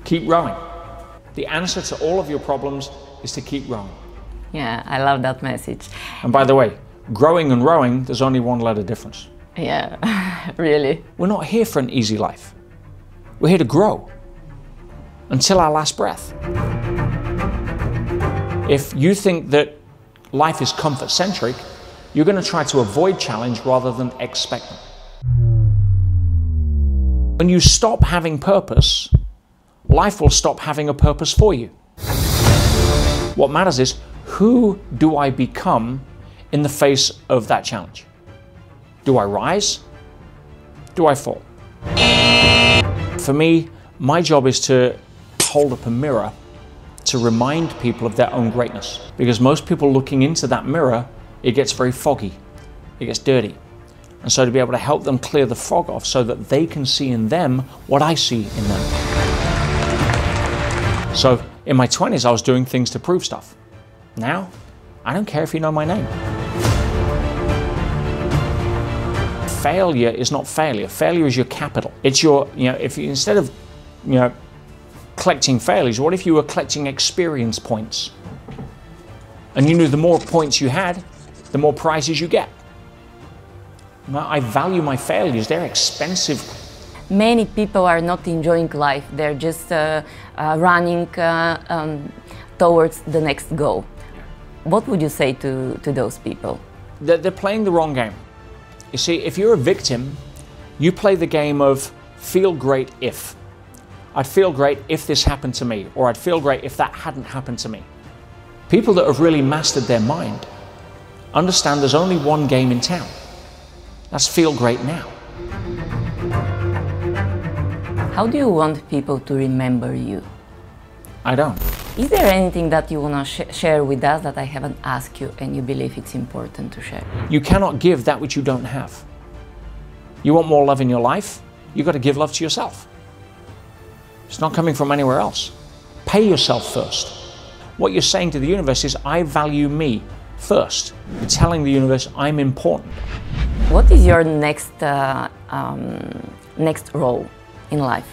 Keep rowing. The answer to all of your problems is to keep rowing. Yeah, I love that message. And by the way, growing and rowing, there's only one letter difference. Yeah, really. We're not here for an easy life. We're here to grow until our last breath. If you think that life is comfort-centric, you're going to try to avoid challenge rather than expect them. When you stop having purpose, life will stop having a purpose for you. What matters is, who do I become in the face of that challenge? Do I rise? Do I fall? For me, my job is to hold up a mirror to remind people of their own greatness. Because most people looking into that mirror, it gets very foggy, it gets dirty. And so to be able to help them clear the fog off so that they can see in them what I see in them. So in my 20s, I was doing things to prove stuff. Now, I don't care if you know my name. Failure is not failure. Failure is your capital. It's your, if you, instead of, collecting failures, what if you were collecting experience points? And you knew the more points you had, the more prizes you get. I value my failures. They're expensive. Many people are not enjoying life. They're just running towards the next goal. What would you say to those people? They're playing the wrong game. You see, if you're a victim, you play the game of feel great if. I'd feel great if this happened to me, or I'd feel great if that hadn't happened to me. People that have really mastered their mind understand there's only one game in town. That's feel great now. How do you want people to remember you? I don't. Is there anything that you want to share with us that I haven't asked you and you believe it's important to share? You cannot give that which you don't have. You want more love in your life? You've got to give love to yourself. It's not coming from anywhere else. Pay yourself first. What you're saying to the universe is, I value me first. You're telling the universe, I'm important. What is your next role in life?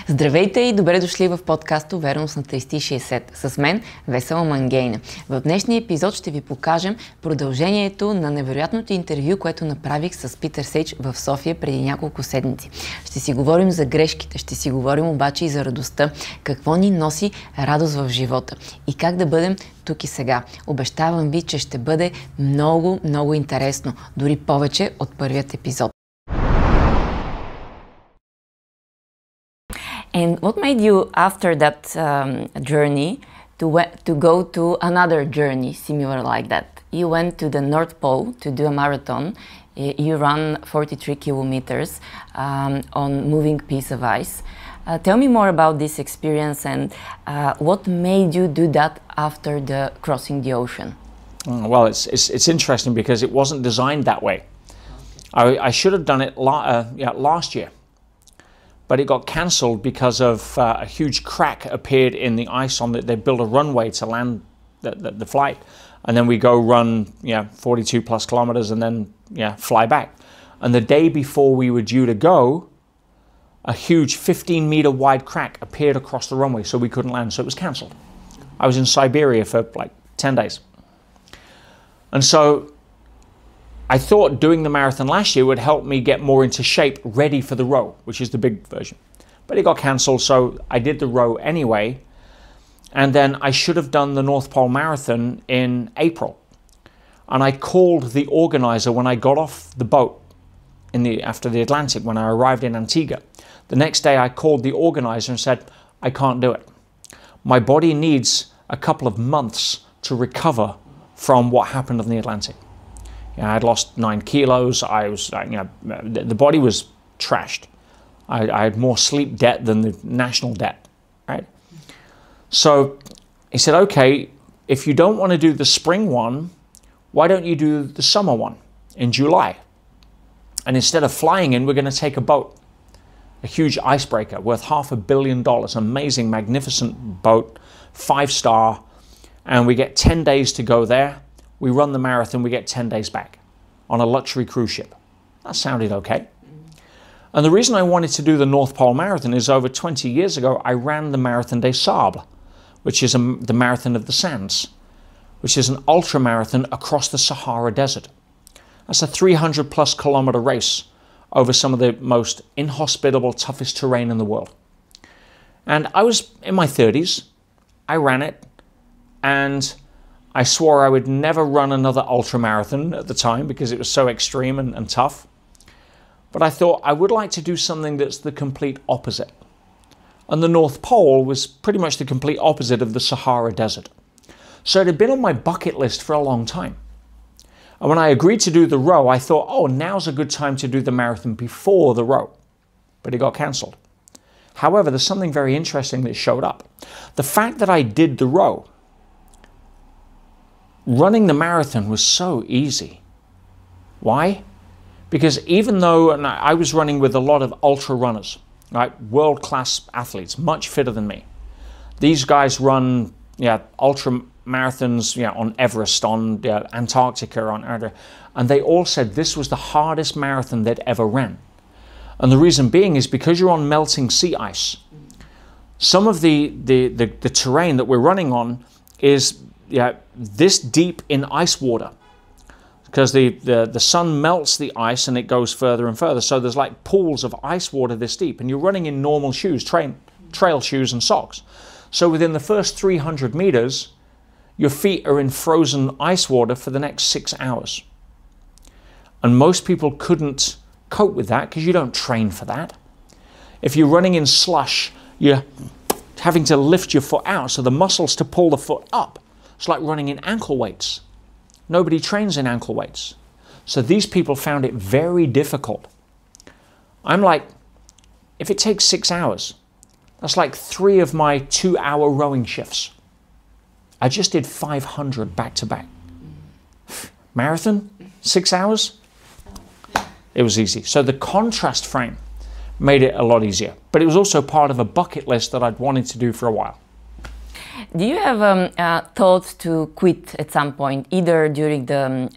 Здравейте и добре дошли в подкаста Увереност на 360. С мен Весела Мангейна. В днешния епизод ще ви покажем продължението на невероятното интервю, което направих с Питър Сейдж в София преди няколко седмици. Ще си говорим за грешките, ще си говорим обаче и за радостта, какво ни носи радост в живота и как да бъдем тук и сега. Обещавам ви, че ще бъде много, много интересно, дори повече от първият епизод. And what made you, after that journey, to go to another journey similar like that? You went to the North Pole to do a marathon. You ran 43 kilometers on moving piece of ice. Tell me more about this experience and what made you do that after the crossing the ocean? Well, it's interesting because it wasn't designed that way. I should have done it last year. But it got cancelled because of a huge crack appeared in the ice on they built a runway to land the flight. And then we go run 42 plus kilometers and then fly back. And the day before we were due to go, a huge 15-meter wide crack appeared across the runway, so we couldn't land, so it was cancelled. I was in Siberia for like 10 days. And so I thought doing the marathon last year would help me get more into shape, ready for the row, which is the big version. But it got cancelled, so I did the row anyway. And then I should have done the North Pole Marathon in April. And I called the organizer when I got off the boat after the Atlantic, when I arrived in Antigua. The next day I called the organizer and said, I can't do it. My body needs a couple of months to recover from what happened on the Atlantic. I had lost 9 kilos. I was, the body was trashed. I had more sleep debt than the national debt, right? So he said, okay, if you don't want to do the spring one, why don't you do the summer one in July? And instead of flying in, we're going to take a boat, a huge icebreaker worth $500 million, amazing, magnificent boat, 5-star, and we get 10 days to go there. We run the marathon, we get 10 days back on a luxury cruise ship. That sounded okay. And the reason I wanted to do the North Pole Marathon is over 20 years ago, I ran the Marathon des Sables, which is the Marathon of the Sands, which is an ultra marathon across the Sahara Desert. That's a 300+ kilometer race over some of the most inhospitable, toughest terrain in the world. And I was in my 30s, I ran it, and I swore I would never run another ultra marathon at the time because it was so extreme and tough. But I thought I would like to do something that's the complete opposite. And the North Pole was pretty much the complete opposite of the Sahara Desert. So it had been on my bucket list for a long time. And when I agreed to do the row, I thought, oh, now's a good time to do the marathon before the row. But it got cancelled. However, there's something very interesting that showed up. The fact that I did the row, running the marathon was so easy. Why? Because even though I was running with a lot of ultra runners, right, world-class athletes, much fitter than me. These guys run ultra marathons on Everest, on Antarctica, and they all said this was the hardest marathon they'd ever ran. And the reason being is because you're on melting sea ice. Some of the terrain that we're running on is this deep in ice water, because the sun melts the ice and it goes further and further. So there's like pools of ice water this deep, and you're running in normal shoes, trail shoes and socks. So within the first 300 meters, your feet are in frozen ice water for the next 6 hours. And most people couldn't cope with that because you don't train for that. If you're running in slush, you're having to lift your foot out, so the muscles to pull the foot up. It's like running in ankle weights. Nobody trains in ankle weights. So these people found it very difficult. I'm like, if it takes 6 hours, that's like 3 of my 2-hour rowing shifts. I just did 500 back to back. Marathon, 6 hours? It was easy. So the contrast frame made it a lot easier. But it was also part of a bucket list that I'd wanted to do for a while. Do you have thoughts to quit at some point, either during the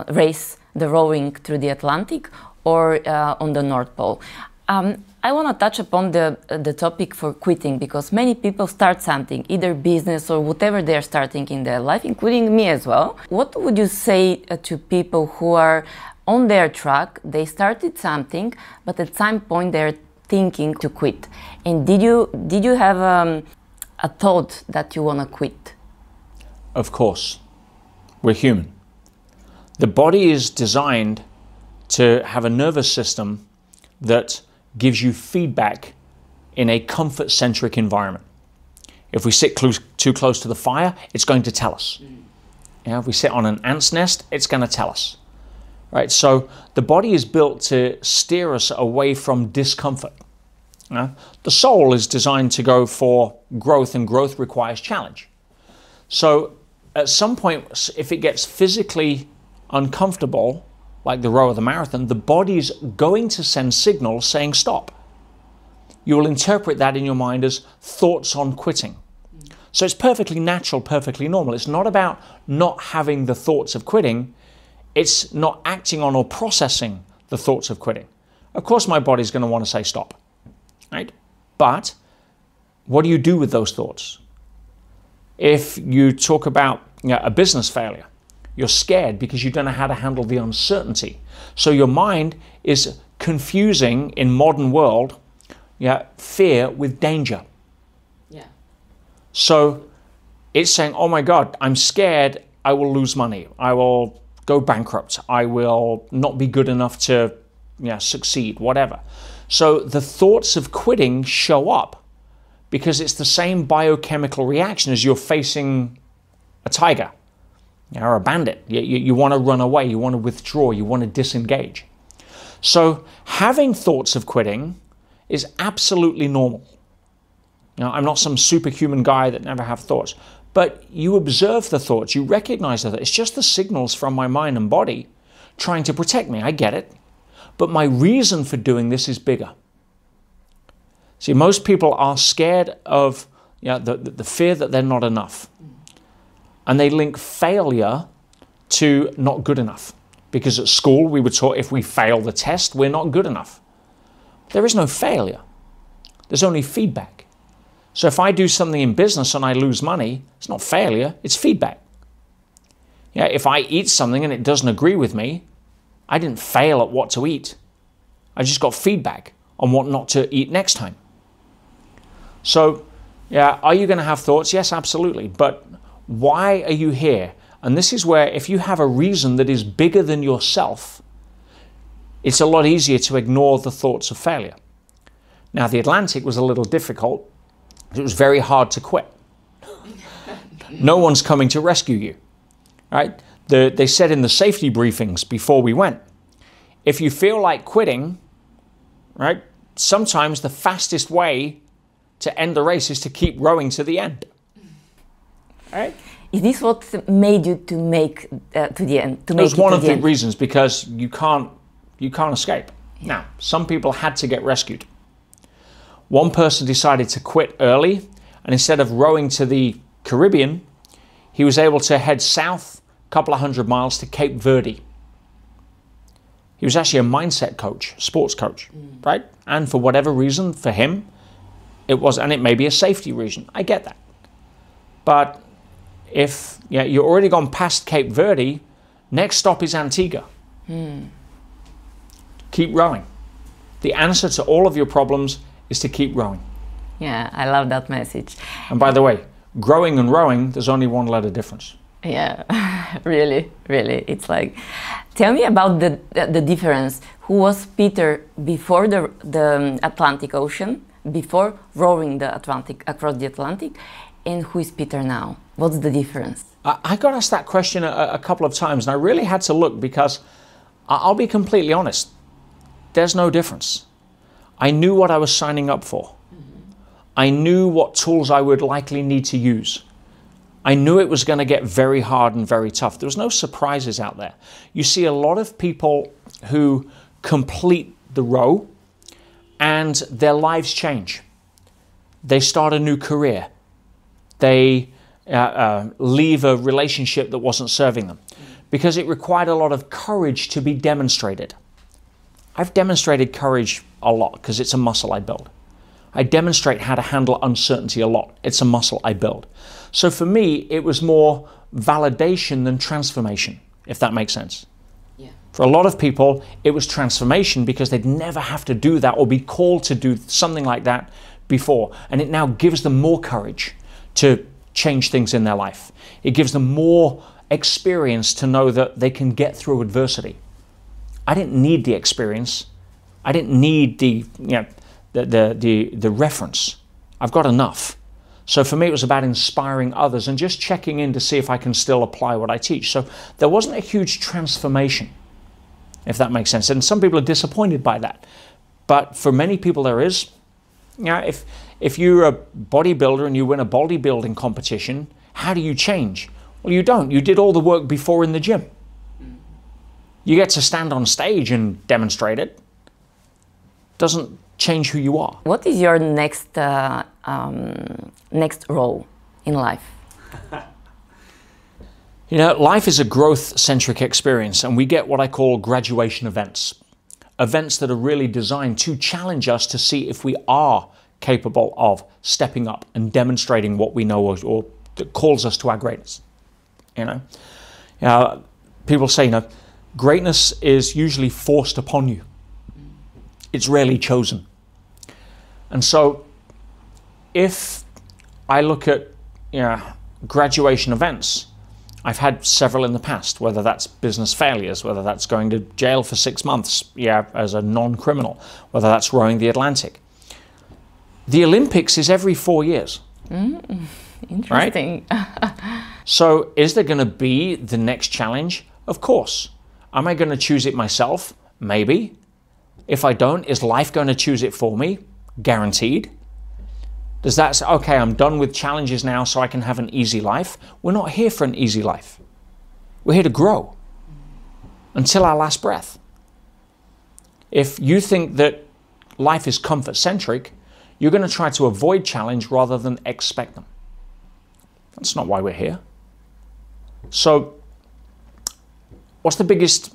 race, the rowing through the Atlantic, or on the North Pole? I want to touch upon the topic for quitting, because many people start something, either business or whatever they're starting in their life, including me as well. What would you say to people who are on their track, they started something, but at some point they're thinking to quit? And did you have a thought that you want to quit? Of course. We're human. The body is designed to have a nervous system that gives you feedback in a comfort-centric environment. If we sit too close to the fire, it's going to tell us. If we sit on an ant's nest, it's going to tell us. Right? So the body is built to steer us away from discomfort. The soul is designed to go for growth, and growth requires challenge. So at some point, if it gets physically uncomfortable, like the row of the marathon, the body's going to send signals saying stop. You will interpret that in your mind as thoughts on quitting. So it's perfectly natural, perfectly normal. It's not about not having the thoughts of quitting. It's not acting on or processing the thoughts of quitting. Of course, my body's going to want to say stop. Right? But what do you do with those thoughts? If you talk about a business failure, you're scared because you don't know how to handle the uncertainty. So your mind is confusing, in modern world, fear with danger. Yeah. So it's saying, oh my God, I'm scared I will lose money. I will go bankrupt. I will not be good enough to succeed, whatever. So the thoughts of quitting show up because it's the same biochemical reaction as you're facing a tiger or a bandit. You want to run away, you want to withdraw, you want to disengage. So having thoughts of quitting is absolutely normal. I'm not some superhuman guy that never have thoughts. But you observe the thoughts, you recognize that it's just the signals from my mind and body trying to protect me. I get it. But my reason for doing this is bigger. See, most people are scared of the fear that they're not enough. And they link failure to not good enough. Because at school we were taught if we fail the test, we're not good enough. There is no failure. There's only feedback. So if I do something in business and I lose money, it's not failure, it's feedback. Yeah, if I eat something and it doesn't agree with me, I didn't fail at what to eat. I just got feedback on what not to eat next time. So, yeah, are you going to have thoughts? Yes, absolutely. But why are you here? And this is where if you have a reason that is bigger than yourself, it's a lot easier to ignore the thoughts of failure. Now, the Atlantic was a little difficult. It was very hard to quit. No one's coming to rescue you, right? They said in the safety briefings before we went, if you feel like quitting, right, sometimes the fastest way to end the race is to keep rowing to the end. Right? Is this what made you to make to the end? It was one of the reasons, because you can't escape. Now, some people had to get rescued. One person decided to quit early, and instead of rowing to the Caribbean, he was able to head south a couple of 100 miles to Cape Verde. He was actually a mindset coach, sports coach, right? And for whatever reason, for him, it was, and it may be a safety reason. I get that. But if you're already gone past Cape Verde, next stop is Antigua. Keep rowing. The answer to all of your problems is to keep rowing. Yeah, I love that message. And by the way, growing and rowing, there's only one letter difference. Yeah, really. It's like, tell me about the difference. Who was Peter before the Atlantic Ocean, before rowing the Atlantic across the Atlantic, and who is Peter now? What's the difference? I got asked that question a couple of times, and I really had to look, because I'll be completely honest, there's no difference. I knew what I was signing up for. I knew what tools I would likely need to use. I knew it was going to get very hard and very tough. There was no surprises out there. You see a lot of people who complete the row and their lives change. They start a new career. They leave a relationship that wasn't serving them because it required a lot of courage to be demonstrated. I've demonstrated courage a lot because it's a muscle I build. I demonstrate how to handle uncertainty a lot. It's a muscle I build. So for me, it was more validation than transformation, if that makes sense. Yeah. For a lot of people, it was transformation because they'd never have to do that or be called to do something like that before. And it now gives them more courage to change things in their life. It gives them more experience to know that they can get through adversity. I didn't need the experience. I didn't need the reference. I've got enough. So for me, it was about inspiring others and just checking in to see if I can still apply what I teach. So there wasn't a huge transformation, if that makes sense. And some people are disappointed by that. But for many people there is. If you're a bodybuilder and you win a bodybuilding competition, how do you change? Well, you don't. You did all the work before in the gym. You get to stand on stage and demonstrate it. Doesn't change who you are. What is your next role in life? Life is a growth-centric experience, and we get what I call graduation events. Events that are really designed to challenge us to see if we are capable of stepping up and demonstrating what we know or that calls us to our greatness. People say, greatness is usually forced upon you. It's rarely chosen. And so if I look at graduation events, I've had several in the past, whether that's business failures, whether that's going to jail for 6 months as a non-criminal, whether that's rowing the Atlantic. The Olympics is every 4 years. Interesting. Right? So is there going to be the next challenge? Of course. Am I going to choose it myself? Maybe. If I don't, is life going to choose it for me? Guaranteed. Does that say, okay, I'm done with challenges now so I can have an easy life? We're not here for an easy life. We're here to grow until our last breath. If you think that life is comfort-centric, you're going to try to avoid challenge rather than expect them. That's not why we're here. So, what's the biggest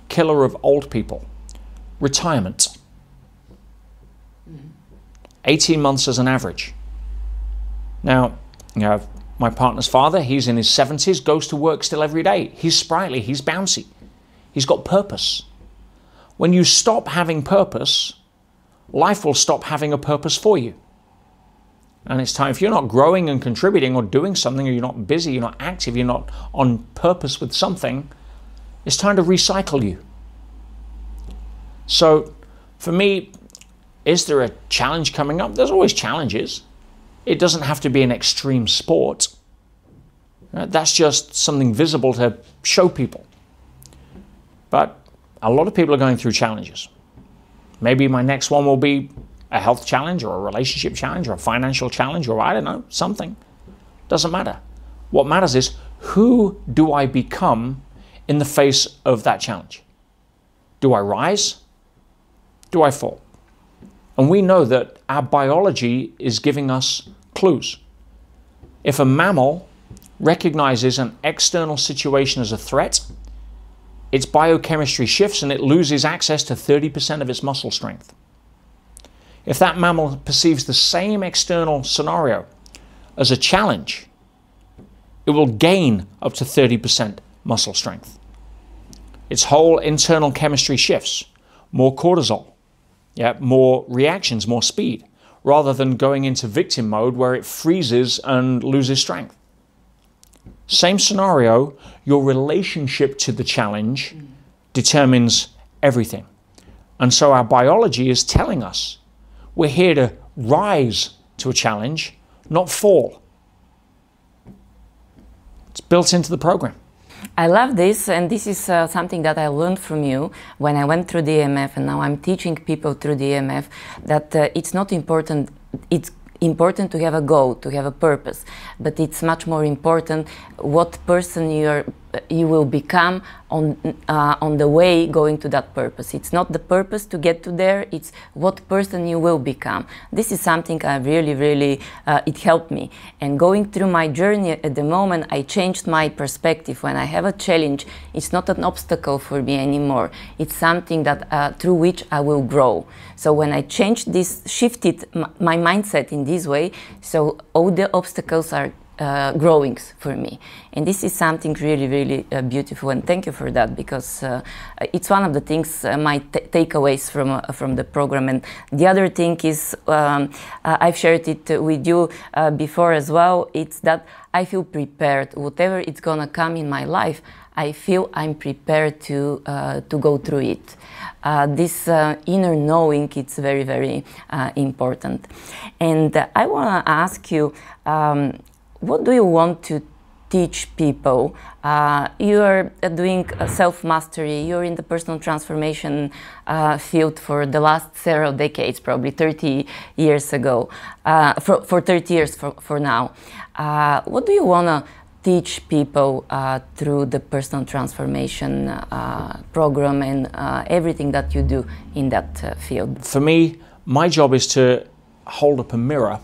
killer of old people? Retirement. 18 months as an average. Now, my partner's father, he's in his 70s, goes to work still every day. He's sprightly, he's bouncy. He's got purpose. When you stop having purpose, life will stop having a purpose for you. And it's time, if you're not growing and contributing or doing something, or you're not busy, you're not active, you're not on purpose with something, it's time to recycle you. So, for me, is there a challenge coming up? There's always challenges. It doesn't have to be an extreme sport. That's just something visible to show people. But a lot of people are going through challenges. Maybe my next one will be a health challenge or a relationship challenge or a financial challenge or I don't know, something. Doesn't matter. What matters is, who do I become in the face of that challenge? Do I rise? Do I fall? And we know that our biology is giving us clues. If a mammal recognizes an external situation as a threat, its biochemistry shifts and it loses access to 30% of its muscle strength. If that mammal perceives the same external scenario as a challenge, it will gain up to 30% muscle strength. Its whole internal chemistry shifts. More cortisol, more reactions, more speed, rather than going into victim mode where it freezes and loses strength. Same scenario, your relationship to the challenge determines everything. And so our biology is telling us we're here to rise to a challenge, not fall. It's built into the program. I love this, and this is something that I learned from you when I went through the EMF, and now I'm teaching people through the EMF that it's not important, it's important to have a goal, to have a purpose, but it's much more important what person you will become on the way going to that purpose. It's not the purpose to get to there, it's what person you will become. This is something I really, it helped me. And going through my journey at the moment, I changed my perspective. When I have a challenge, it's not an obstacle for me anymore. It's something that through which I will grow. So when I changed this, shifted my mindset in this way, so all the obstacles are growings for me. And this is something really beautiful, and thank you for that, because it's one of the things, my takeaways from the program. And the other thing is, I've shared it with you before as well, it's that I feel prepared. Whatever it's gonna come in my life, I feel I'm prepared to go through it. This inner knowing, it's very important. And I wanna ask you, what do you want to teach people? You are doing self-mastery, you're in the personal transformation field for the last several decades, probably 30 years ago, for 30 years for now. What do you want to teach people through the personal transformation program and everything that you do in that field? For me, my job is to hold up a mirror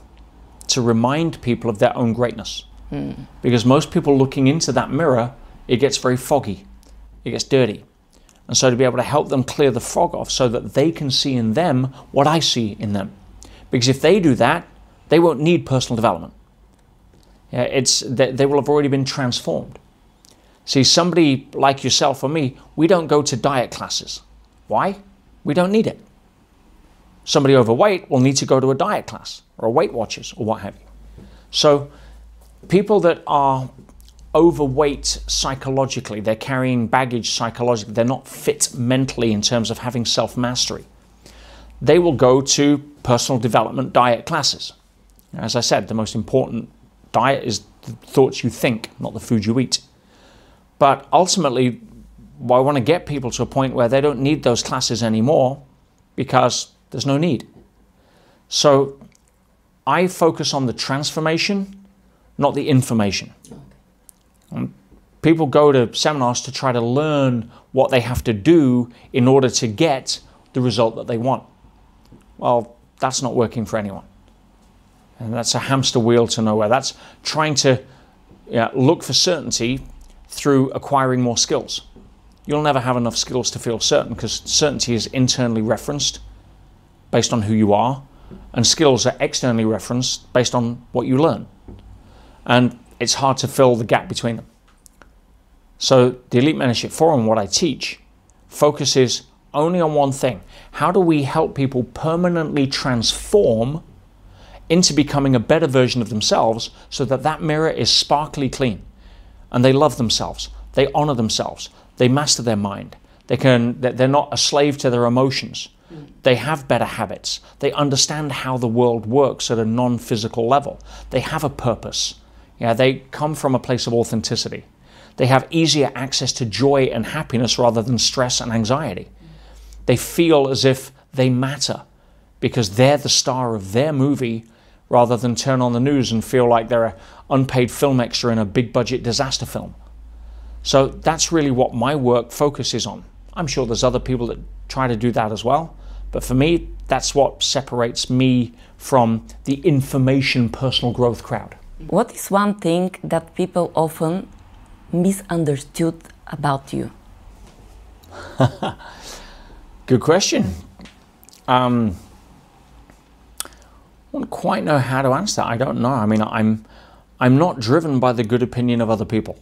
to remind people of their own greatness. Because most people looking into that mirror, it gets very foggy, it gets dirty. And so to be able to help them clear the fog off so that they can see in them what I see in them. Because if they do that, they won't need personal development. They will have already been transformed. See, somebody like yourself or me, we don't go to diet classes. Why? We don't need it. Somebody overweight will need to go to a diet class or a Weight Watchers or what have you. So people that are overweight psychologically, they're carrying baggage psychologically, they're not fit mentally in terms of having self-mastery, they will go to personal development diet classes. As I said, the most important diet is the thoughts you think, not the food you eat. But ultimately, I want to get people to a point where they don't need those classes anymore because there's no need. So I focus on the transformation, not the information. People go to seminars to try to learn what they have to do in order to get the result that they want. Well, that's not working for anyone. And that's a hamster wheel to nowhere. That's trying to look for certainty through acquiring more skills. You'll never have enough skills to feel certain, because certainty is internally referenced based on who you are, and skills are externally referenced based on what you learn. And it's hard to fill the gap between them. So the Elite Mentorship Forum, what I teach, focuses only on one thing. How do we help people permanently transform into becoming a better version of themselves, so that that mirror is sparkly clean and they love themselves, they honor themselves, they master their mind, they're not a slave to their emotions, they have better habits, they understand how the world works at a non-physical level, they have a purpose, they come from a place of authenticity, they have easier access to joy and happiness rather than stress and anxiety, they feel as if they matter because they're the star of their movie, rather than turn on the news and feel like they're an unpaid film extra in a big budget disaster film. So that's really what my work focuses on. I'm sure there's other people that try to do that as well, but for me, that's what separates me from the information personal growth crowd. What is one thing that people often misunderstood about you? Good question. I don't quite know how to answer that. I don't know. I mean, I'm not driven by the good opinion of other people.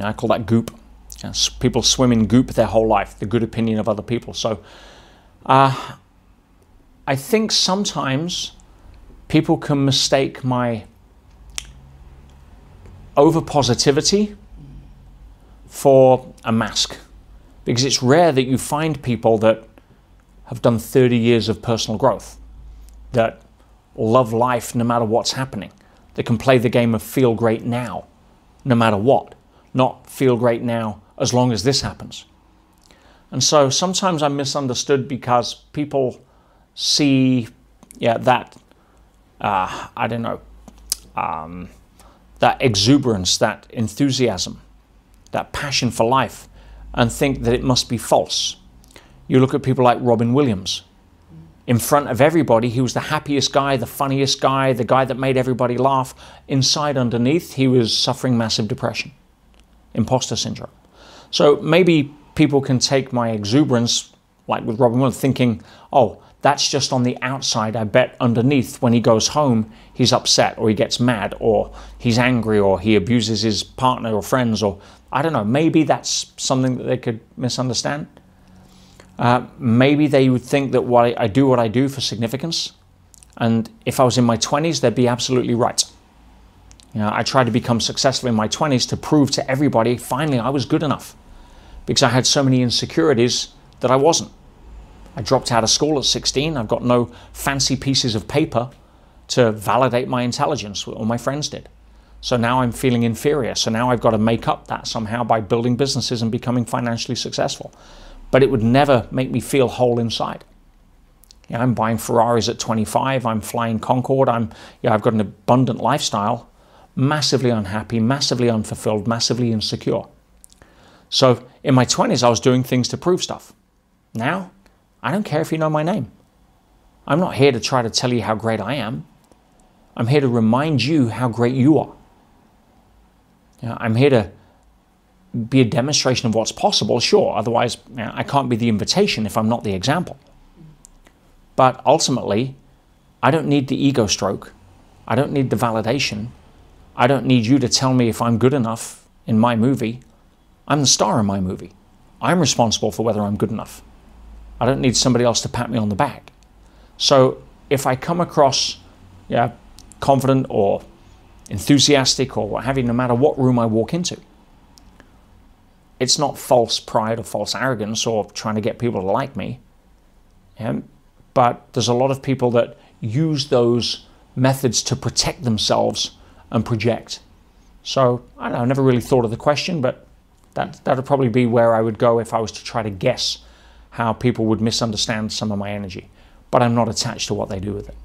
I call that goop. People swim in goop their whole life, the good opinion of other people. So I think sometimes people can mistake my over-positivity for a mask, because it's rare that you find people that have done 30 years of personal growth, that love life no matter what's happening. They can play the game of feel great now, no matter what. Not feel great now as long as this happens. And so sometimes I'm misunderstood because people see that, that exuberance, that enthusiasm, that passion for life, and think that it must be false. You look at people like Robin Williams. In front of everybody, he was the happiest guy, the funniest guy, the guy that made everybody laugh. Inside, underneath, he was suffering massive depression, imposter syndrome. So maybe people can take my exuberance, like with Robin Williams, thinking, oh, that's just on the outside. I bet underneath, when he goes home, he's upset, or he gets mad, or he's angry, or he abuses his partner or friends, or I don't know. Maybe that's something that they could misunderstand. Maybe they would think that I do for significance, and if I was in my 20s, they'd be absolutely right. I tried to become successful in my 20s to prove to everybody finally I was good enough, because I had so many insecurities that I wasn't. I dropped out of school at 16. I've got no fancy pieces of paper to validate my intelligence, all my friends did. So now I'm feeling inferior. So now I've got to make up that somehow by building businesses and becoming financially successful. But it would never make me feel whole inside. I'm buying Ferraris at 25. I'm flying Concorde. I've got an abundant lifestyle, massively unhappy, massively unfulfilled, massively insecure. So in my 20s, I was doing things to prove stuff. Now, I don't care if you know my name. I'm not here to try to tell you how great I am. I'm here to remind you how great you are. I'm here to be a demonstration of what's possible, sure. Otherwise, I can't be the invitation if I'm not the example. But ultimately, I don't need the ego stroke. I don't need the validation. I don't need you to tell me if I'm good enough in my movie. I'm the star in my movie. I'm responsible for whether I'm good enough. I don't need somebody else to pat me on the back. So if I come across confident or enthusiastic or what have you, no matter what room I walk into, it's not false pride or false arrogance or trying to get people to like me. But there's a lot of people that use those methods to protect themselves and project. So I don't know, I never really thought of the question, but that would probably be where I would go if I was to try to guess how people would misunderstand some of my energy. But I'm not attached to what they do with it.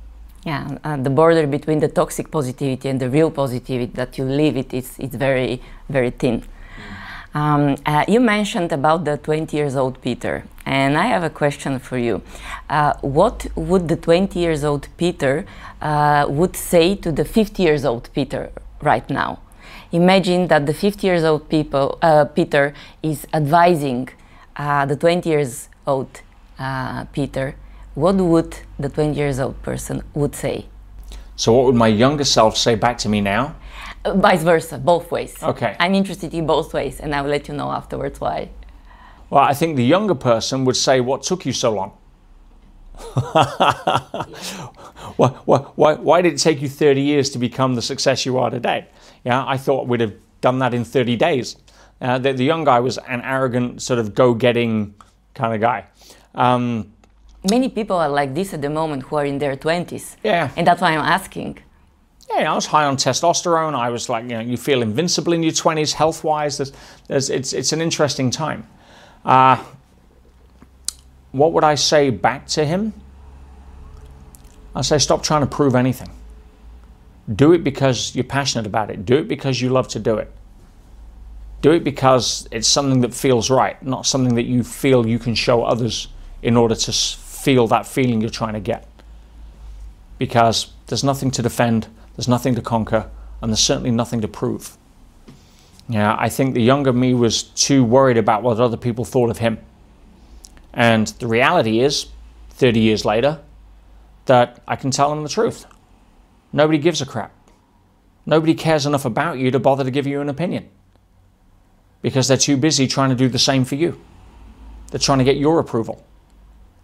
The border between the toxic positivity and the real positivity that you live it's very, very thin. You mentioned about the 20 years old Peter, and I have a question for you. What would the 20 years old Peter would say to the 50 years old Peter right now? Imagine that the 50 years old Peter is advising the 20 years old Peter. What would the 20 years old person would say? So what would my younger self say back to me now? Vice versa, both ways. Okay. I'm interested in both ways, and I will let you know afterwards why. Well, I think the younger person would say, what took you so long? Why did it take you 30 years to become the success you are today? Yeah, I thought we'd have done that in 30 days. The young guy was an arrogant, sort of go-getting kind of guy. Many people are like this at the moment who are in their 20s. Yeah. And that's why I'm asking. Yeah, I was high on testosterone. I was like, you feel invincible in your 20s, health-wise. It's an interesting time. What would I say back to him? I'd say, stop trying to prove anything. Do it because you're passionate about it. Do it because you love to do it. Do it because it's something that feels right, not something that you feel you can show others in order to feel that feeling you're trying to get. Because there's nothing to defend, there's nothing to conquer, and there's certainly nothing to prove. Yeah, I think the younger me was too worried about what other people thought of him. And the reality is, 30 years later, that I can tell them the truth. Nobody gives a crap. Nobody cares enough about you to bother to give you an opinion. Because they're too busy trying to do the same for you. They're trying to get your approval,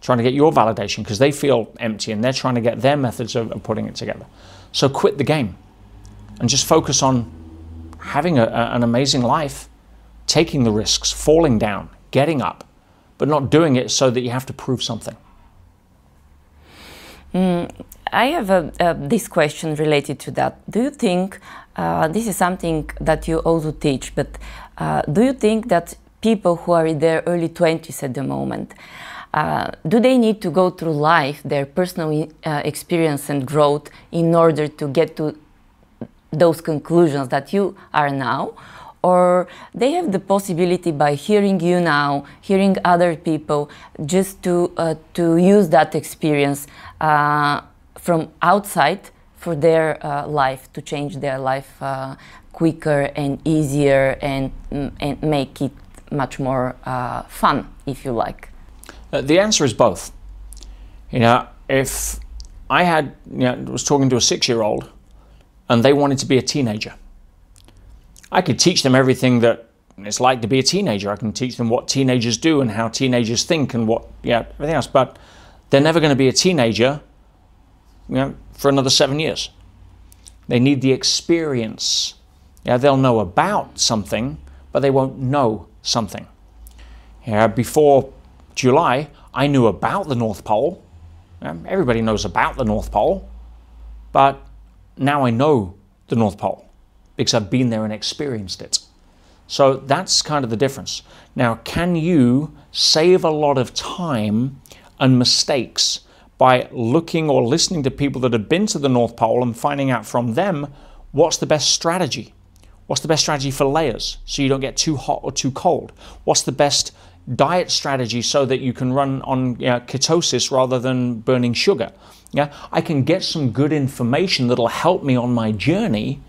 trying to get your validation, because they feel empty and they're trying to get their methods of putting it together. So quit the game and just focus on having an amazing life, taking the risks, falling down, getting up, but not doing it so that you have to prove something. I have this question related to that. Do you think, this is something that you also teach, but do you think that people who are in their early 20s at the moment, do they need to go through life, their personal experience and growth in order to get to those conclusions that you are now? Or they have the possibility by hearing you now, hearing other people, just to use that experience from outside for their life, to change their life quicker and easier and make it much more fun, if you like? The answer is both. If I was talking to a 6-year-old and they wanted to be a teenager, I could teach them everything that it's like to be a teenager. I can teach them what teenagers do and how teenagers think and everything else. But they're never going to be a teenager, for another 7 years. They need the experience. They'll know about something, but they won't know something. Before July, I knew about the North Pole. Everybody knows about the North Pole, but now I know the North Pole because I've been there and experienced it. So that's kind of the difference. Now, can you save a lot of time and mistakes by looking or listening to people that have been to the North Pole and finding out from them what's the best strategy? What's the best strategy for layers so you don't get too hot or too cold? What's the best diet strategy so that you can run on ketosis rather than burning sugar? I can get some good information that'll help me on my journey,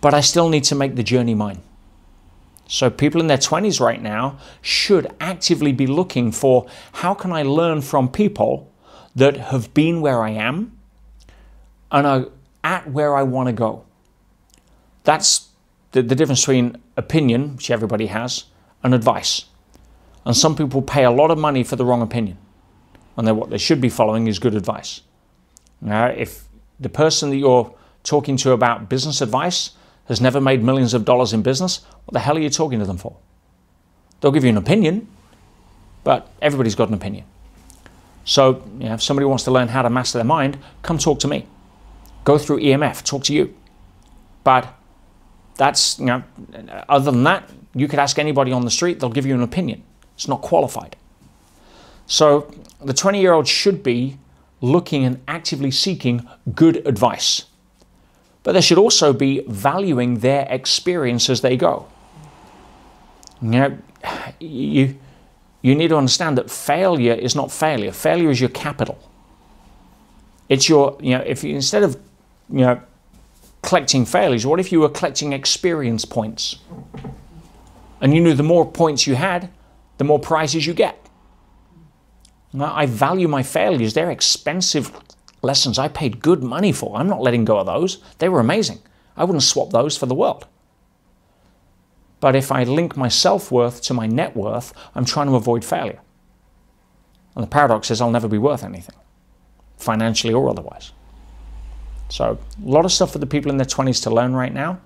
but I still need to make the journey mine. So people in their 20s right now should actively be looking for, how can I learn from people that have been where I am and are at where I want to go? That's the difference between opinion, which everybody has, and advice. And some people pay a lot of money for the wrong opinion, and what they should be following is good advice. Now, if the person that you're talking to about business advice has never made millions of dollars in business, what the hell are you talking to them for? They'll give you an opinion, but everybody's got an opinion. So if somebody wants to learn how to master their mind, come talk to me. Go through EMF, talk to you. But that's, other than that, you could ask anybody on the street, they'll give you an opinion. It's not qualified. So the 20-year-old should be looking and actively seeking good advice. But they should also be valuing their experience as they go. You need to understand that failure is not failure. Failure is your capital. It's your, if you, instead of, collecting failures, what if you were collecting experience points? And you knew the more points you had, the more prizes you get. I value my failures. They're expensive lessons I paid good money for. I'm not letting go of those. They were amazing. I wouldn't swap those for the world. But if I link my self-worth to my net worth, I'm trying to avoid failure. And the paradox is I'll never be worth anything, financially or otherwise. So a lot of stuff for the people in their 20s to learn right now.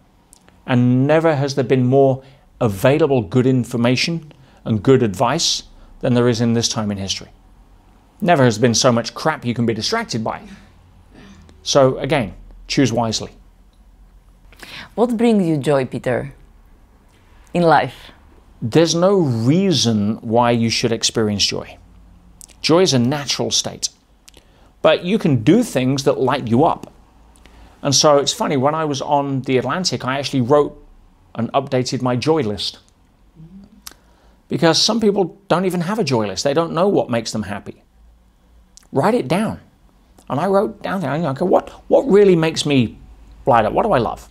And never has there been more available good information and good advice than there is in this time in history. Never has been so much crap you can be distracted by. So again, choose wisely. What brings you joy, Peter, in life? There's no reason why you should experience joy. Joy is a natural state. But you can do things that light you up. And so it's funny, when I was on the Atlantic, I actually wrote and updated my joy list. Because some people don't even have a joy list. They don't know what makes them happy. Write it down. And I wrote down there, okay, what really makes me light up? What do I love?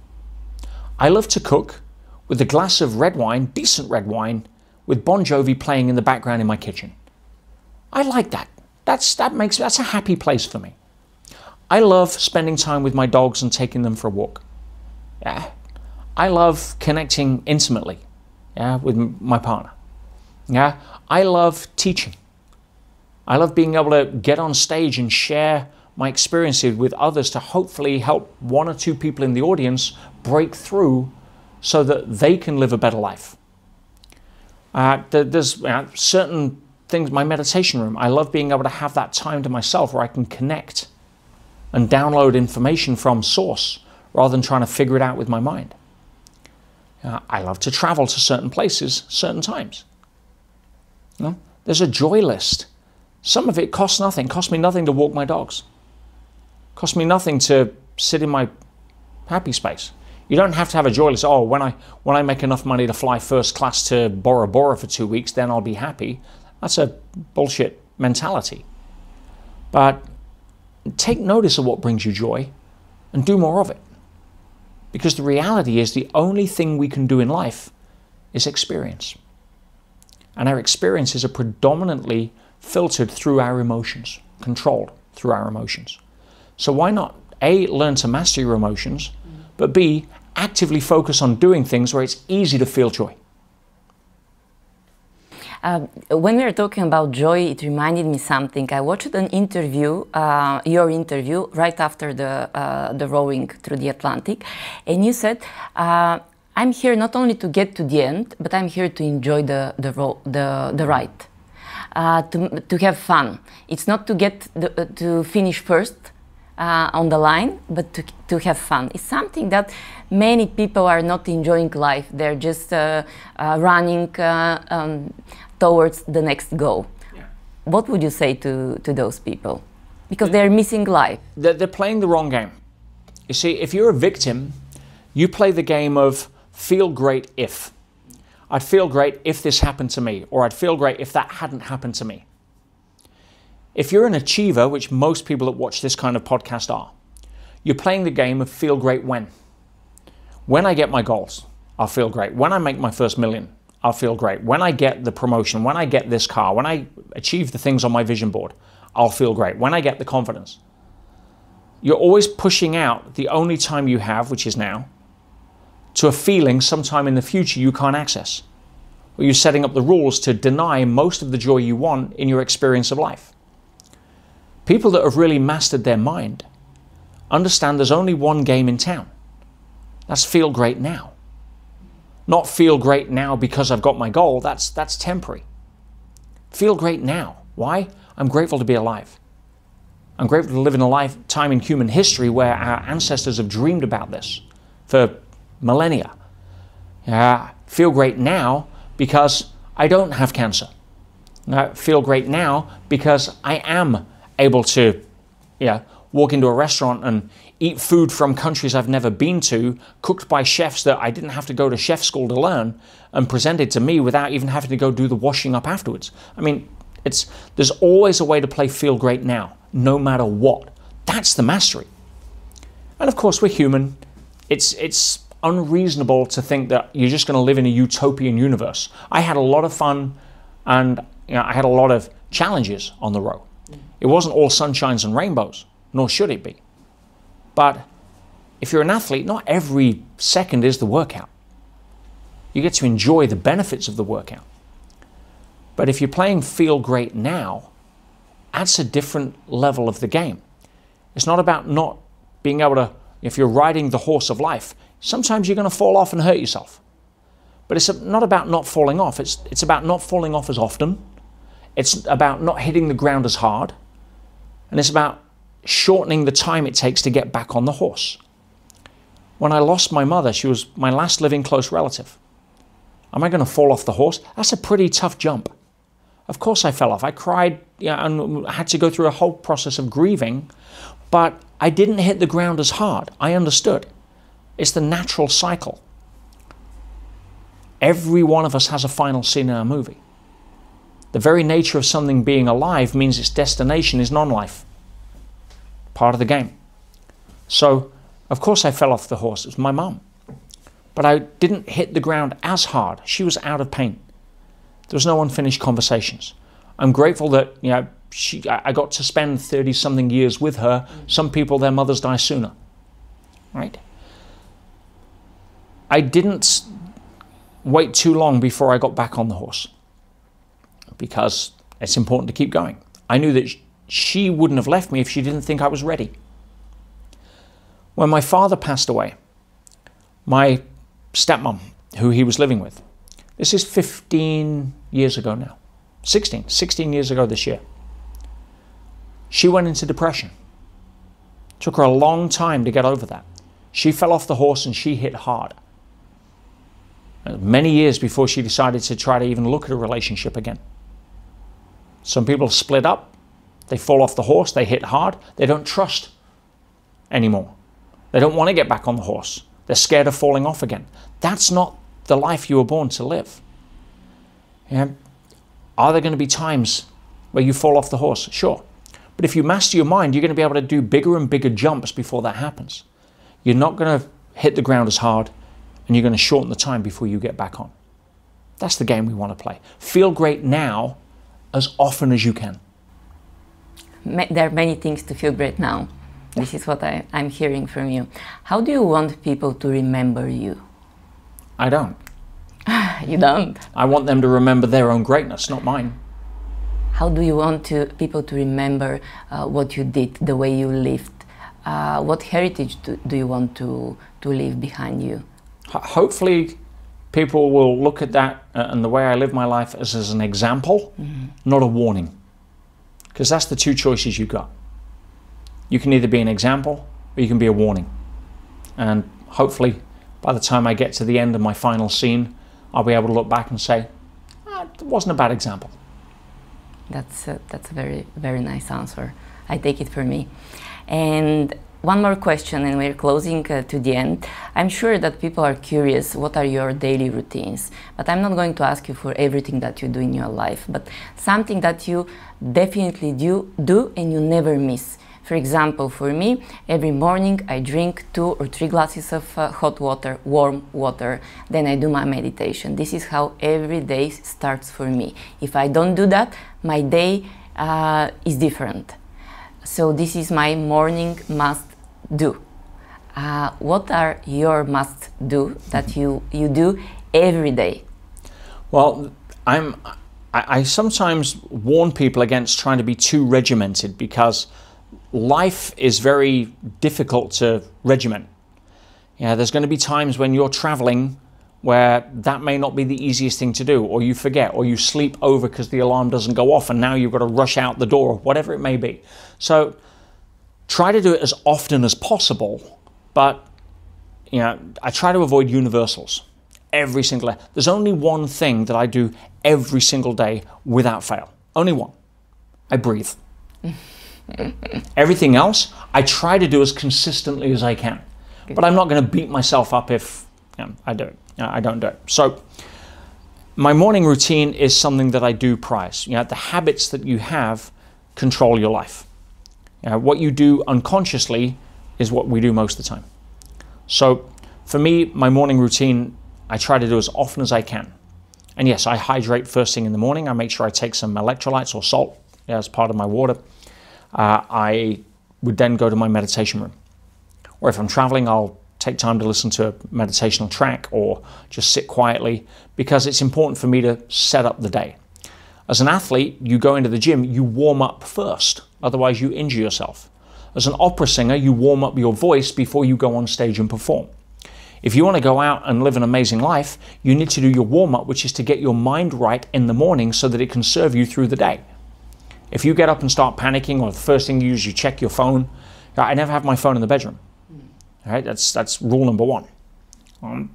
I love to cook with a glass of red wine, decent red wine, with Bon Jovi playing in the background in my kitchen. I like that. That's a happy place for me. I love spending time with my dogs and taking them for a walk. Yeah. I love connecting intimately, with my partner. Yeah. I love teaching. I love being able to get on stage and share my experiences with others to hopefully help one or two people in the audience break through so that they can live a better life. There's certain things, my meditation room, I love being able to have that time to myself where I can connect and download information from source rather than trying to figure it out with my mind. I love to travel to certain places, certain times. There's a joy list. Some of it costs nothing. Cost me nothing to walk my dogs. Cost me nothing to sit in my happy space. You don't have to have a joy list. Oh, when I make enough money to fly first class to Bora Bora for 2 weeks, then I'll be happy. That's a bullshit mentality. But take notice of what brings you joy and do more of it. Because the reality is the only thing we can do in life is experience. And our experiences are predominantly filtered through our emotions, controlled through our emotions. So why not A, learn to master your emotions, but B, actively focus on doing things where it's easy to feel joy. When we were talking about joy, it reminded me something. I watched an interview, your interview, right after the rowing through the Atlantic, and you said, "I'm here not only to get to the end, but I'm here to enjoy the ride, to have fun. It's not to get to finish first on the line, but to have fun." It's something that many people are not enjoying life. They're just running towards the next goal. Yeah. What would you say to those people? Because they're missing life. They're playing the wrong game. You see, if you're a victim, you play the game of feel great if. I'd feel great if this happened to me, or I'd feel great if that hadn't happened to me. If you're an achiever, which most people that watch this kind of podcast are, you're playing the game of feel great when. When I get my goals, I'll feel great. When I make my first million, I'll feel great. When I get the promotion, when I get this car, when I achieve the things on my vision board, I'll feel great. When I get the confidence. You're always pushing out the only time you have, which is now, to a feeling sometime in the future you can't access. Or you're setting up the rules to deny most of the joy you want in your experience of life. People that have really mastered their mind understand there's only one game in town. That's feel great now. Not feel great now because I've got my goal. That's temporary. Feel great now. Why? I'm grateful to be alive. I'm grateful to live in a lifetime in human history where our ancestors have dreamed about this for millennia. Feel great now because I don't have cancer. Feel great now because I am able to walk into a restaurant and eat food from countries I've never been to, cooked by chefs that I didn't have to go to chef school to learn, and presented to me without even having to go do the washing up afterwards. I mean, there's always a way to play feel great now, no matter what. That's the mastery. And of course, we're human. It's unreasonable to think that you're just going to live in a utopian universe. I had a lot of fun, and I had a lot of challenges on the road. It wasn't all sunshines and rainbows, nor should it be. But if you're an athlete, not every second is the workout. You get to enjoy the benefits of the workout. But if you're playing feel great now, that's a different level of the game. It's not about not being able to, if you're riding the horse of life, sometimes you're going to fall off and hurt yourself. But it's not about not falling off. It's about not falling off as often. It's about not hitting the ground as hard. And it's about shortening the time it takes to get back on the horse. When I lost my mother, she was my last living close relative. Am I going to fall off the horse? That's a pretty tough jump. Of course I fell off. I cried and had to go through a whole process of grieving, but I didn't hit the ground as hard. I understood. It's the natural cycle. Every one of us has a final scene in our movie. The very nature of something being alive means its destination is non-life. Part of the game. So, of course I fell off the horse. It was my mum. But I didn't hit the ground as hard. She was out of pain. There was no unfinished conversations. I'm grateful that I got to spend 30-something years with her. Some people, their mothers die sooner. Right? I didn't wait too long before I got back on the horse, because it's important to keep going. I knew that she wouldn't have left me if she didn't think I was ready. When my father passed away, my stepmom, who he was living with, this is 15 years ago now, 16 years ago this year, she went into depression. Took her a long time to get over that. She fell off the horse and she hit hard. Many years before she decided to try to even look at a relationship again. Some people split up, they fall off the horse, they hit hard, they don't trust anymore. They don't want to get back on the horse. They're scared of falling off again. That's not the life you were born to live. Are there going to be times where you fall off the horse? Sure. But if you master your mind, you're going to be able to do bigger and bigger jumps before that happens. You're not going to hit the ground as hard, and you're going to shorten the time before you get back on. That's the game we want to play. Feel great now as often as you can. There are many things to feel great now. This is what I'm hearing from you. How do you want people to remember you? I don't. You don't? I want them to remember their own greatness, not mine. How do you want people to remember what you did, the way you lived? What heritage do you want to leave behind you? Hopefully people will look at that and the way I live my life as an example, not a warning. Because that's the two choices you got. You can either be an example or you can be a warning. And hopefully by the time I get to the end of my final scene, I'll be able to look back and say, it wasn't a bad example. That's a very, very nice answer. I take it for me. And one more question, and we're closing to the end. I'm sure that people are curious, what are your daily routines? But I'm not going to ask you for everything that you do in your life, but something that you definitely do and you never miss. For example, for me, every morning I drink 2 or 3 glasses of hot water, warm water, then I do my meditation. This is how every day starts for me. If I don't do that, my day is different. So this is my morning must do. What are your must do that you do every day? Well, I sometimes warn people against trying to be too regimented, because life is very difficult to regiment. There's going to be times when you're traveling where that may not be the easiest thing to do, or you forget, or you sleep over because the alarm doesn't go off and now you've got to rush out the door, whatever it may be. So try to do it as often as possible, but I try to avoid universals every single day. There's only one thing that I do every single day without fail. Only one. I breathe. Everything else, I try to do as consistently as I can. Good. But I'm not going to beat myself up if I do it. I don't do it. So my morning routine is something that I do prize. The habits that you have control your life. What you do unconsciously is what we do most of the time. So for me, my morning routine, I try to do as often as I can. And yes, I hydrate first thing in the morning. I make sure I take some electrolytes or salt as part of my water. I would then go to my meditation room. Or if I'm traveling, I'll take time to listen to a meditational track or just sit quietly, because it's important for me to set up the day. As an athlete, you go into the gym, you warm up first, otherwise you injure yourself. As an opera singer, you warm up your voice before you go on stage and perform. If you want to go out and live an amazing life, you need to do your warm-up, which is to get your mind right in the morning so that it can serve you through the day. If you get up and start panicking, or the first thing you do is you check your phone, I never have my phone in the bedroom. All right, that's rule number one,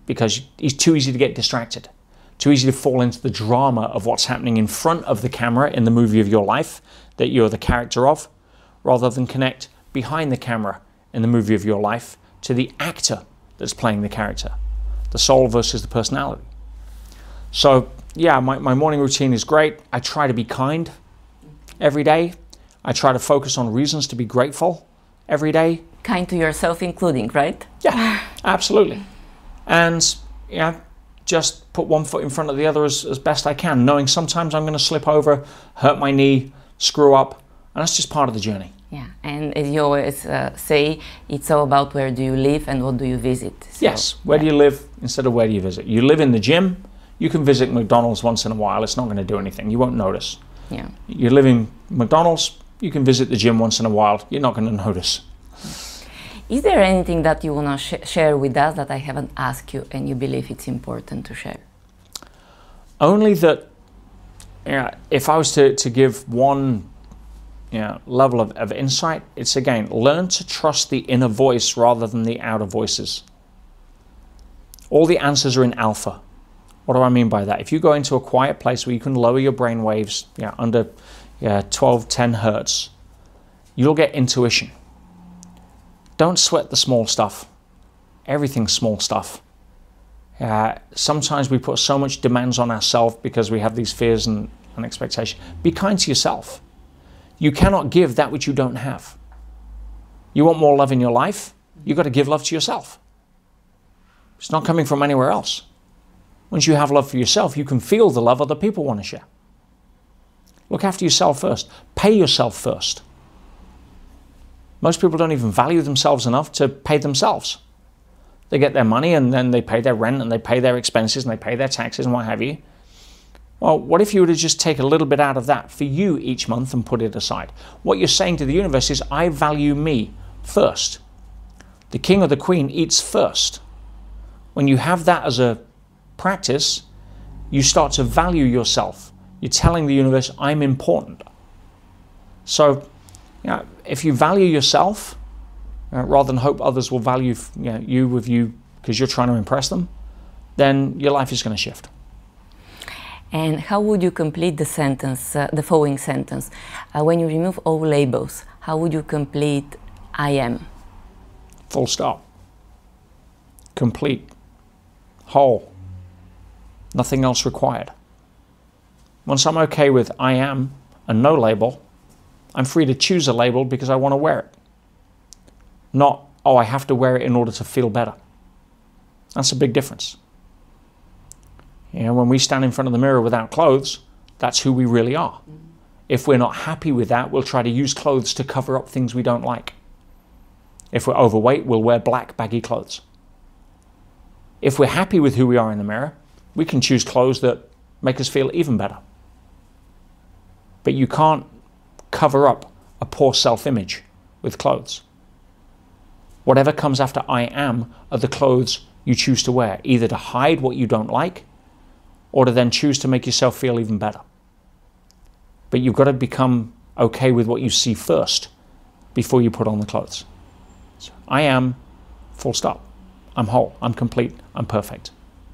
because it's too easy to get distracted, too easy to fall into the drama of what's happening in front of the camera in the movie of your life that you're the character of, rather than connect behind the camera in the movie of your life to the actor that's playing the character, the soul versus the personality. So yeah, my morning routine is great. I try to be kind every day. I try to focus on reasons to be grateful every day. Kind to yourself including, right? Yeah, absolutely. And just put one foot in front of the other as best I can, knowing sometimes I'm going to slip over, hurt my knee, screw up, and that's just part of the journey. Yeah, and as you always say, it's all about where do you live and what do you visit. So, yes, where do you live instead of where do you visit. You live in the gym, you can visit McDonald's once in a while, it's not going to do anything, you won't notice. Yeah. You live in McDonald's, you can visit the gym once in a while, you're not going to notice. Is there anything that you want to share with us that I haven't asked you and you believe it's important to share? Only that if I was to give one level of insight, it's again, learn to trust the inner voice rather than the outer voices. All the answers are in alpha. What do I mean by that? If you go into a quiet place where you can lower your brain waves under 12, 10 hertz, you'll get intuition. Don't sweat the small stuff. Everything's small stuff. Sometimes we put so much demands on ourselves because we have these fears and expectations. Be kind to yourself. You cannot give that which you don't have. You want more love in your life, you've got to give love to yourself. It's not coming from anywhere else. Once you have love for yourself, you can feel the love other people want to share. Look after yourself first. Pay yourself first. Most people don't even value themselves enough to pay themselves. They get their money and then they pay their rent and they pay their expenses and they pay their taxes and what have you. Well, what if you were to just take a little bit out of that for you each month and put it aside? What you're saying to the universe is, I value me first. The king or the queen eats first. When you have that as a practice, you start to value yourself. You're telling the universe, I'm important. So, if you value yourself, rather than hope others will value you with you because you're trying to impress them, then your life is going to shift. And how would you complete the sentence, the following sentence? When you remove all labels, how would you complete I am? Full stop. Complete. Whole. Nothing else required. Once I'm okay with I am and no label, I'm free to choose a label because I want to wear it. Not, oh, I have to wear it in order to feel better. That's a big difference. When we stand in front of the mirror without clothes, that's who we really are. If we're not happy with that, we'll try to use clothes to cover up things we don't like. If we're overweight, we'll wear black, baggy clothes. If we're happy with who we are in the mirror, we can choose clothes that make us feel even better. But you can't cover up a poor self-image with clothes. Whatever comes after I am are the clothes you choose to wear, either to hide what you don't like or to then choose to make yourself feel even better. But you've got to become okay with what you see first before you put on the clothes. So, I am, full stop. I'm whole, I'm complete, I'm perfect.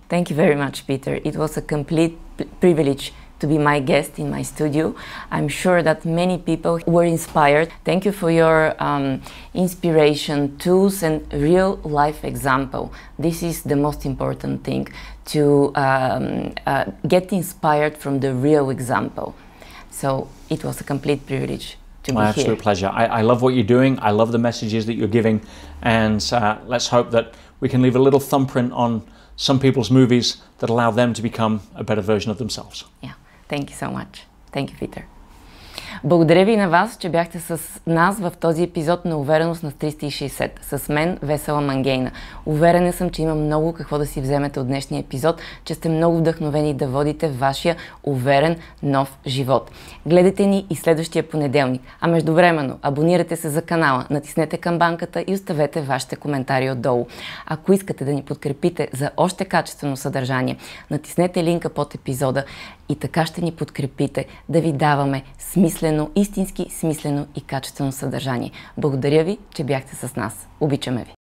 Thank you very much, Peter. It was a complete privilege to be my guest in my studio. I'm sure that many people were inspired. Thank you for your inspiration, tools, and real life example. This is the most important thing, to get inspired from the real example. So it was a complete privilege to be here. Absolute pleasure. I love what you're doing. I love the messages that you're giving, and let's hope that we can leave a little thumbprint on some people's movies that allow them to become a better version of themselves. Yeah, thank you so much. Thank you, Peter. Благодаря ви на вас, че бяхте с нас в този епизод на Увереност на 360. С мен Весела Мангейна. Уверена съм, че има много какво да си вземете от днешния епизод, че сте много вдъхновени да водите вашия уверен нов живот. Гледайте ни и следващия понеделник. А междувременно абонирайте се за канала, натиснете камбанката и оставете вашите коментари отдолу. Ако искате да ни подкрепите за още качествено съдържание, натиснете линка под епизода и така ще ни подкрепите да ви даваме смислено, истински смислено и качествено съдържание. Благодаря ви, че бяхте с нас. Обичаме ви!